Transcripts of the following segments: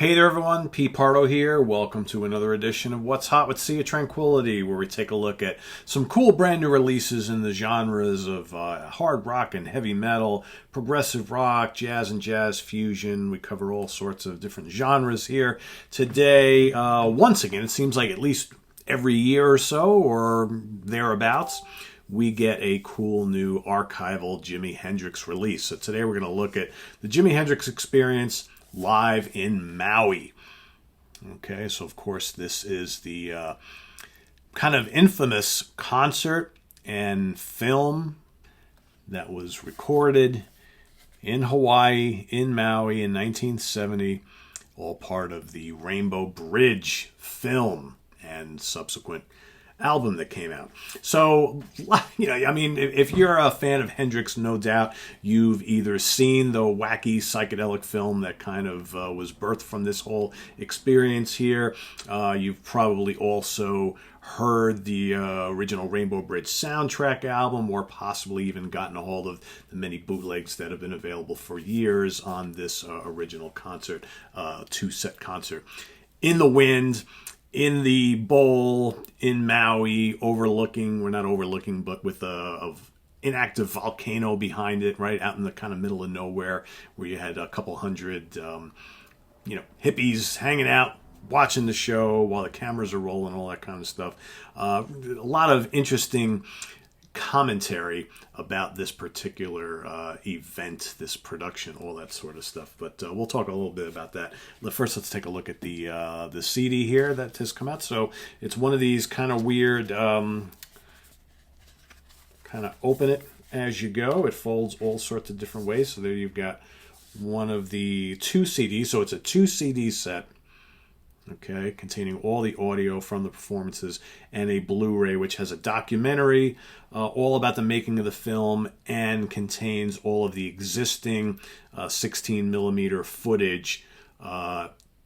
Hey there everyone, Pete Pardo here. Welcome to another edition of What's Hot with Sea of Tranquility, where we take a look at some cool brand new releases in the genres of hard rock and heavy metal, progressive rock, jazz and jazz fusion. We cover all sorts of different genres here. Today, once again, it seems like at least every year or so, or thereabouts, we get a cool new archival Jimi Hendrix release. So today we're going to look at the Jimi Hendrix Experience live in Maui. Okay, so of course this is the kind of infamous concert and film that was recorded in Hawaii, in Maui in 1970, all part of the Rainbow Bridge film and subsequent album that came out. So, I mean, if you're a fan of Hendrix, no doubt you've either seen the wacky psychedelic film that kind of was birthed from this whole experience here. You've probably also heard the original Rainbow Bridge soundtrack album, or possibly even gotten a hold of the many bootlegs that have been available for years on this original concert, two-set concert. In the Wind, in the bowl in Maui, overlooking, we're not overlooking, but with a inactive volcano behind it, right out in the kind of middle of nowhere, where you had a couple hundred, hippies hanging out, watching the show while the cameras are rolling, all that kind of stuff. A lot of interesting commentary about this particular event, this production, all that sort of stuff. But we'll talk a little bit about that. First, let's take a look at the CD here that has come out. So it's one of these kind of weird, kind of open it as you go. It folds all sorts of different ways. So there you've got one of the two CDs. So it's a 2 CD set. Okay, containing all the audio from the performances, and a Blu-ray which has a documentary all about the making of the film, and contains all of the existing 16 millimeter footage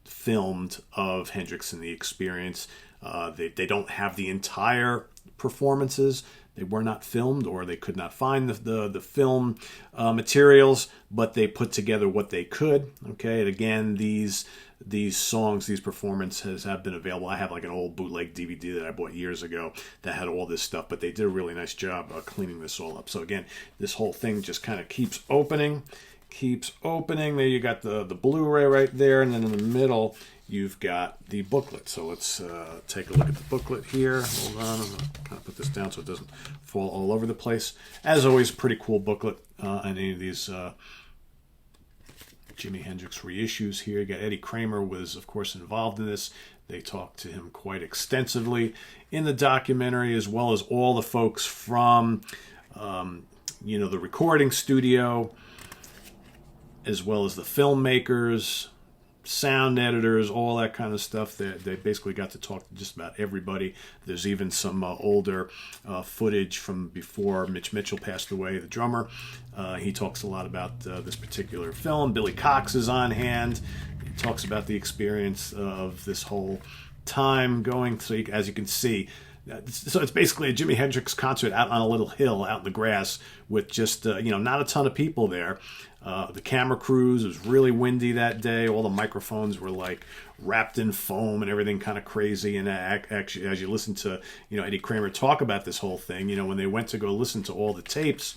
filmed of Hendrix and the Experience. They don't have the entire performances. They were not filmed, or they could not find the film materials, but they put together what they could. Okay, and again, these songs, these performances have been available. I have like an old bootleg DVD that I bought years ago that had all this stuff, but they did a really nice job cleaning this all up. So again, this whole thing just kind of keeps opening. There you got the Blu-ray right there, and then in the middle you've got the booklet. So let's take a look at the booklet here. Hold on, I'm going to kind of put this down so it doesn't fall all over the place. As always, pretty cool booklet on any of these Jimi Hendrix reissues here. You got Eddie Kramer was, of course, involved in this. They talked to him quite extensively in the documentary, as well as all the folks from, the recording studio, as well as the filmmakers, sound editors, all that kind of stuff. They basically got to talk to just about everybody. There's even some older footage from before Mitch Mitchell passed away, the drummer. He talks a lot about this particular film. Billy Cox is on hand. He talks about the experience of this whole time going. So as you can see, so it's basically a Jimi Hendrix concert out on a little hill out in the grass with just, not a ton of people there. The camera crews, it was really windy that day. All the microphones were like wrapped in foam and everything kind of crazy. And actually, as you listen to, Eddie Kramer talk about this whole thing, when they went to go listen to all the tapes,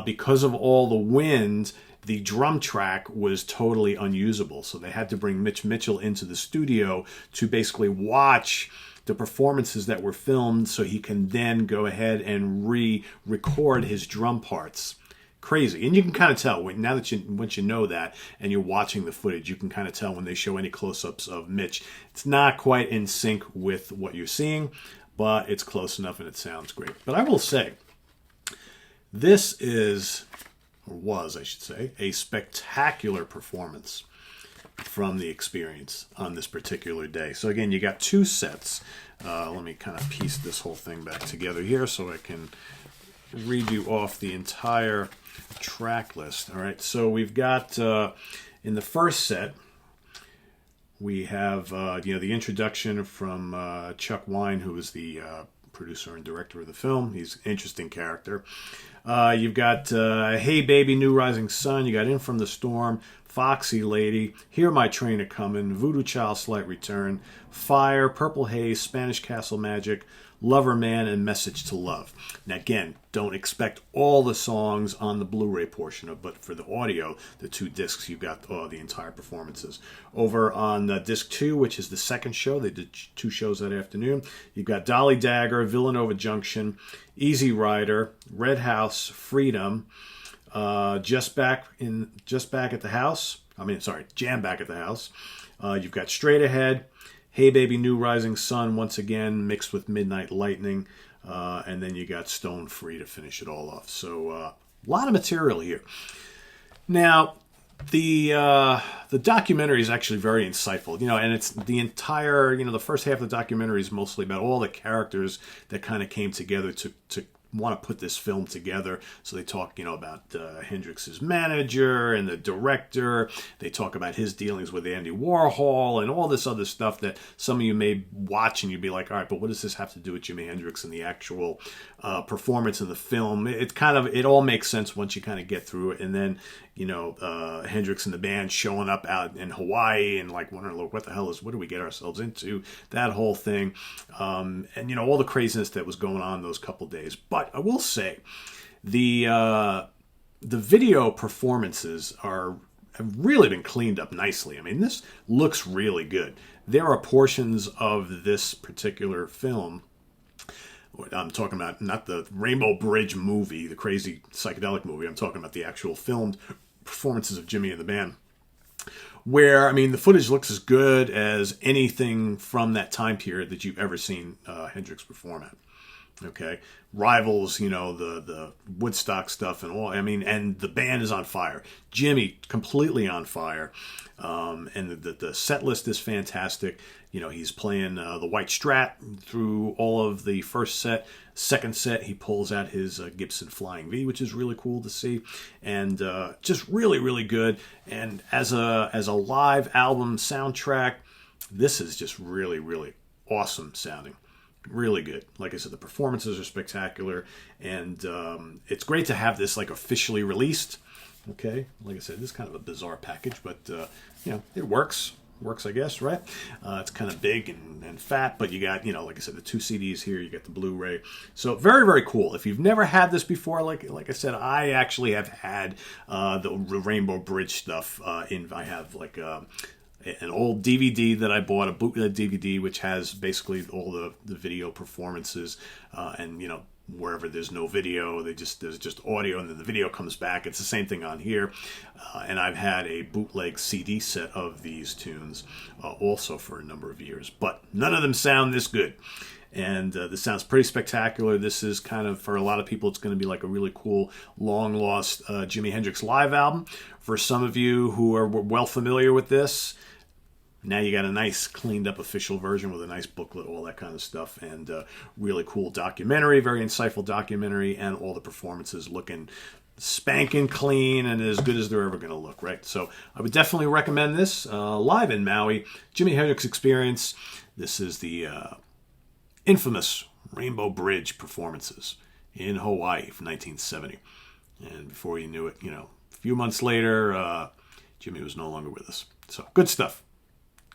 because of all the wind, the drum track was totally unusable. So they had to bring Mitch Mitchell into the studio to basically watch the performances that were filmed so he can then go ahead and re-record his drum parts. Crazy. And you can kind of tell once you know that and you're watching the footage, you can kind of tell when they show any close-ups of Mitch. It's not quite in sync with what you're seeing, but it's close enough and it sounds great. But I will say, this is, or was, I should say, a spectacular performance from the Experience on this particular day. So again, you got 2 sets. Let me kind of piece this whole thing back together here so I can read you off the entire track list. All right, so we've got in the first set, we have the introduction from Chuck Wine, who was the producer and director of the film. He's an interesting character. You've got Hey Baby, New Rising Sun. You got In From the Storm, Foxy Lady, Hear My Train A-Comin', Voodoo Child Slight Return, Fire, Purple Haze, Spanish Castle Magic, Lover Man, and Message to Love. Now again, don't expect all the songs on the Blu-ray portion of, but for the audio, the 2 discs, you've got the entire performances. Over on disc 2, which is the second show, they did 2 shows that afternoon, you've got Dolly Dagger, Villanova Junction, Easy Rider, Red House, Freedom, Just Back at the House. Jam Back at the House. You've got Straight Ahead, Hey Baby New Rising Sun once again mixed with Midnight Lightning, and then you got Stone Free to finish it all off. So a lot of material here. Now the documentary is actually very insightful, and it's the entire, the first half of the documentary is mostly about all the characters that kind of came together to want to put this film together. So they talk, about Hendrix's manager and the director. They talk about his dealings with Andy Warhol and all this other stuff that some of you may watch and you'd be like, all right, but what does this have to do with Jimi Hendrix and the actual performance of the film? It all makes sense once you kind of get through it. And then, Hendrix and the band showing up out in Hawaii and like wondering, look, what do we get ourselves into? That whole thing. And, all the craziness that was going on those couple days. But I will say, the video performances have really been cleaned up nicely. I mean, this looks really good. There are portions of this particular film, I'm talking about not the Rainbow Bridge movie, the crazy psychedelic movie, I'm talking about the actual filmed performances of Jimmy and the band, where, the footage looks as good as anything from that time period that you've ever seen Hendrix perform at. Okay, rivals, the Woodstock stuff and all. And the band is on fire. Jimmy completely on fire, and the set list is fantastic. He's playing the White Strat through all of the first set. Second set, he pulls out his Gibson Flying V, which is really cool to see, and just really, really good. And as a live album soundtrack, this is just really, really awesome sounding. Really good. Like I said, the performances are spectacular, and it's great to have this officially released. Okay, like I said, this is kind of a bizarre package, but it works. Works, I guess, right? It's kind of big and fat, but you got, like I said, the 2 CDs here. You got the Blu-ray. So very, very cool. If you've never had this before, like I said, I actually have had the Rainbow Bridge stuff. I have an old DVD that I bought, a bootleg DVD, which has basically all the video performances, and wherever there's no video, there's just audio, and then the video comes back. It's the same thing on here, and I've had a bootleg CD set of these tunes also for a number of years, but none of them sound this good. And this sounds pretty spectacular. This is kind of, for a lot of people, it's going to be like a really cool, long-lost Jimi Hendrix live album. For some of you who are well familiar with this, now you got a nice cleaned up official version with a nice booklet, all that kind of stuff, and really cool documentary, very insightful documentary, and all the performances looking spanking clean and as good as they're ever going to look, right? So I would definitely recommend this. Live in Maui, Jimi Hendrix Experience. This is the infamous Rainbow Bridge performances in Hawaii from 1970. And before you knew it, a few months later, Jimmy was no longer with us. So good stuff.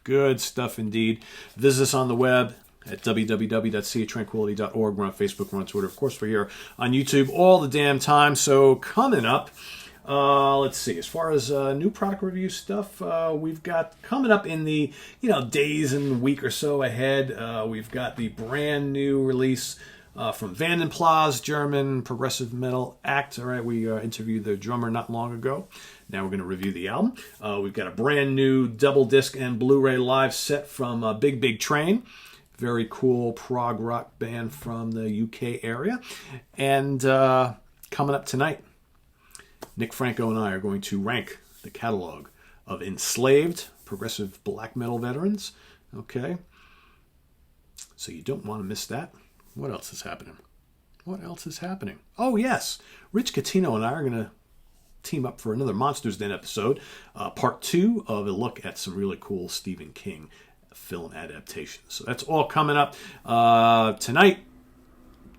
Good stuff indeed. Visit us on the web at www.seatranquility.org. We're on Facebook, we're on Twitter. Of course, we're here on YouTube all the damn time. So coming up, let's see. As far as new product review stuff, we've got coming up in the days and week or so ahead. We've got the brand new release from Vanden Plas, German progressive metal act. All right, we interviewed the drummer not long ago. Now we're going to review the album. We've got a brand new double disc and Blu-ray live set from Big Big Train. Very cool prog rock band from the UK area. And coming up tonight, Nick Franco and I are going to rank the catalog of enslaved progressive black metal veterans. Okay. So you don't want to miss that. What else is happening? Oh, yes. Rich Catino and I are going to team up for another Monsters Den episode, part 2 of a look at some really cool Stephen King film adaptations. So that's all coming up tonight.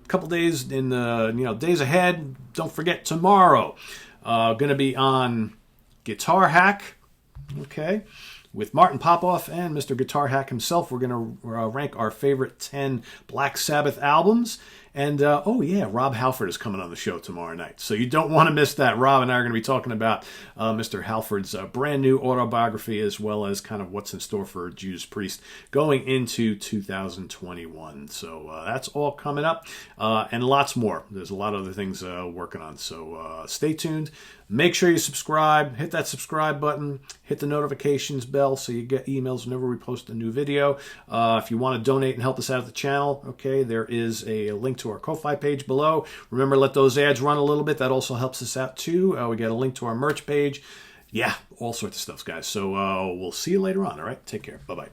A couple days in the days ahead. Don't forget tomorrow. Going to be on Guitar Hack Okay. With Martin Popoff and Mr. Guitar Hack himself, we're going to rank our favorite 10 Black Sabbath albums. And, oh yeah, Rob Halford is coming on the show tomorrow night. So you don't want to miss that. Rob and I are going to be talking about Mr. Halford's brand new autobiography, as well as kind of what's in store for Judas Priest going into 2021. So that's all coming up, and lots more. There's a lot of other things working on. So stay tuned. Make sure you subscribe. Hit that subscribe button. Hit the notifications bell so you get emails whenever we post a new video. If you want to donate and help us out at the channel, okay, there is a link to our Ko-Fi page below. Remember, let those ads run a little bit. That also helps us out too. We get a link to our merch page. Yeah, all sorts of stuff, guys. So we'll see you later on, all right? Take care. Bye-bye.